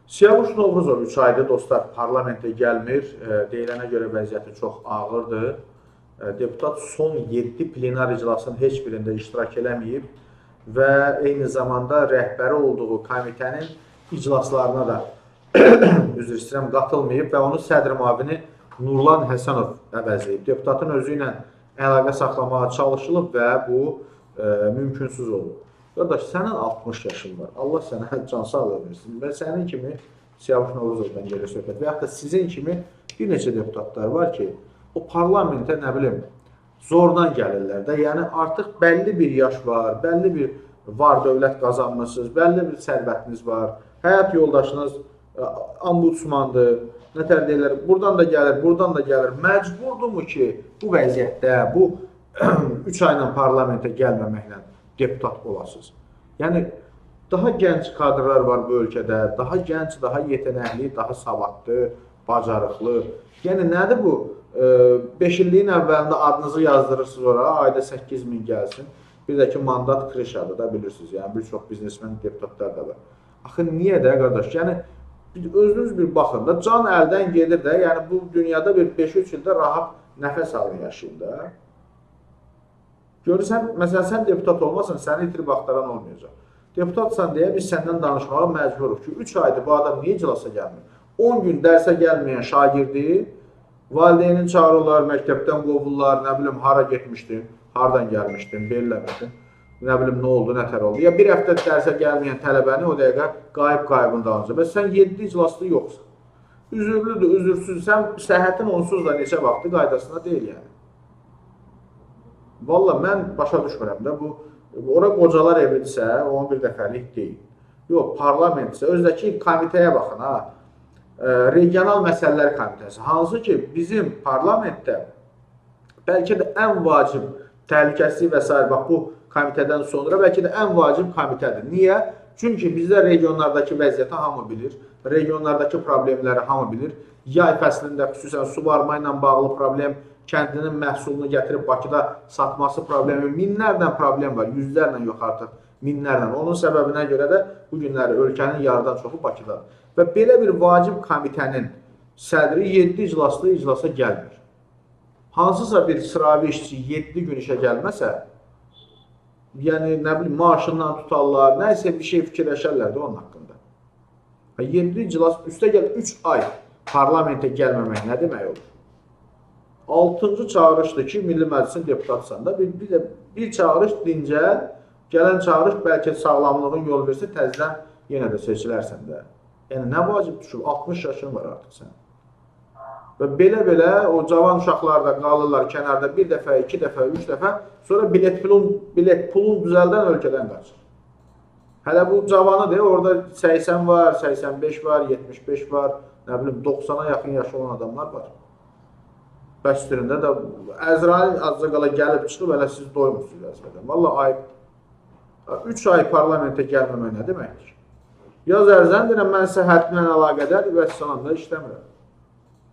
Siyavuş Novruzov 3 aydır dostlar parlamentə gəlmir. Deyilənə görə vəziyyəti çox ağırdır. Deputat son 7 plenar iclasının heç birində iştirak eləməyib və eyni zamanda rəhbəri olduğu komitənin iclaslarına da üzr istəyirəm qatılmayıb və onun sədr müavini Nurlan Həsənov əvəzləyib. Deputatın özü ilə əlaqə saxlamağa çalışılıb və bu mümkünsüz olub. Qardaş, sənin 60 yaşın var. Allah sənə can sağlığı versin. Və sənin kimi Siyavuş Novruzovdan gəlir söhbət. Və yaxud da sizin kimi bir neçə deputatlar var ki, o parlamentə nə bilim zordan gəlirlər də. Yəni artıq bəlli bir yaş var, bəlli bir var dövlət qazanmışsınız, bəlli bir sərvətiniz var. Həyat yoldaşınız ombudsmandır, nətər deyirlər, buradan da gəlir, buradan da gəlir. Məcburdurmu ki, bu vəziyyətdə, bu 3 ayla parlamentə gəlməməklə deputat olasınız. Yəni, daha gənc kadrlar var bu ölkədə, daha gənc, daha yetenəkli, daha savadlı, bacarıqlı. Yəni, nədir bu? 5 illiyin əvvəlində adınızı yazdırırsınız oraya, ayda 8.000 gəlsin. Bir də ki, mandat krişadır da bilirsiniz. Yəni, bir çox biznesmen deputatlar da var. Axı, niyə də, qardaş? Yəni, özünüz bir baxın da, can əldən gedir də, yəni bu dünyada bir 5-3 ildə rahat nəfəs alın yaşayın da. Görürsən, məsələn, sən deputat olmasan, səni itirib axtaran olmayacaq. Deputatsan deyə biz səndən danışmağa məcburuq ki, 3 aydır bu adam niyə iclasa gəlmir? 10 gün dərsə gəlməyən şagirdi, valideynin çağırırlar, məktəbdən qovurlar, nə bilim, hara getmişdin, haradan gəlmişdin, belləmişdin, nə bilim, nə oldu, nətər oldu. Ya bir həftə dərsə gəlməyən tələbəni o dəqiqə qayıb-qayıbın dalınca. Və sən 7 iclaslı yoxsan. Üzürlüdür, üzürsüz, sən səhhətin onsuz da neçə vaxtı qaydasına deyil yəni. Valla mən başa düşmürəm də, ora qocalar evidirsə, onun bir dəfəlik deyil. Yox, parlamentsə, özdəki komitəyə baxın, ha. Regional məsələlər komitəsi. Hansı ki, bizim parlamentdə bəlkə də ən vacib təhlükəsizlik və s. bax, bu komitədən sonra bəlkə də ən vacib komitədir. Niyə? Çünki bizdə regionlardakı vəziyyəti hamı bilir, regionlardakı problemləri hamı bilir. Yay fəslində xüsusən suvarma ilə bağlı problem, kəndinin məhsulunu gətirib Bakıda satması problemi, minlərlə problem var, yüzlərlə yox artıq, minlərlə. Onun səbəbinə görə də bu günləri ölkənin yarıdan çoxu Bakıdadır. Və belə bir vacib komitənin sədri 7 iclaslı iclasa gəlmir. Hansısa bir sıravi işçi 7 gün işə gəlməsə, yəni nə bilim, maaşından tutarlar, nəysə bir şey fikirləşərlər də onun haqqında. 7 iclas, üstə gəl 3 ay parlamentə gəlməmək nə demək olur? 6-cı çağırışdır ki, Milli Məclisin deputatsan da, bir çağırış dincəl, gələn çağırış bəlkə sağlamlığın yol versə, təzdən yenə də seçilərsən də. Yəni, nə vacib düşür? 60 yaşın var artıq sən. Və belə-belə o cavan uşaqlar da qalırlar kənarda 1 dəfə, 2 dəfə, 3 dəfə, sonra bilet pulun düzəldən ölkədən qaçır. Hələ bu cavanı deyil, orada 80 var, 85 var, 75 var, nə bilim, 90-a yaxın yaşı olan adamlar var. Bəstirində də Əzrail azca qala gəlib çıxıb, hələ siz doymuşsunuz əzbədən. Valla ayıb. 3 ay parlamentə gəlməmək nə deməkdir? Yaz ərzən deyirəm, mən səhhətimlə əlaqədar vəssalamda işləmirəm.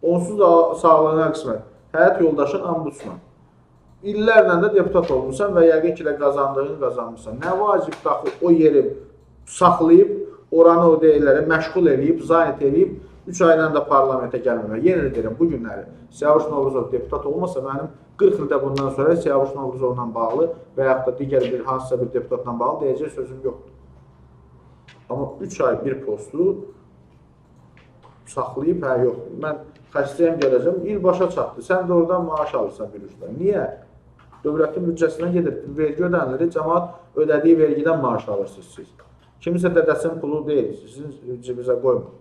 Onsuz da sağlığına qismət. Həyat yoldaşın ombudsman. İllərlə də deputat olmuşsan və yəqin ki də qazandığını qazanmışsan. Nə vacib daxil o yeri saxlayıb, oranı o deyirləri məşğul eləyib, zanit eləyib, 3 aydan da parlamentə gəlməmək. Yenə deyirəm, bu günləri Siyavuş Novruzov deputat olmasa, mənim 40 ildə bundan sonra Siyavuş Novruzovla bağlı və yaxud da digər bir hansısa bir deputatla bağlı deyəcək sözüm yoxdur. Amma 3 ay bir postu saxlayıb, hə yox. Mən xəstəyəm gələcəm, il başa çatdı. Sən də oradan maaş alırsan bir üstdən. Niyə? Dövlətin büdcəsinə gedir, vergi ödənilir, cəmaat ödədiyi vergidən maaş alırsınız siz. Kimisə dədəsinin pulu deyil, sizin cibinizə qoymur.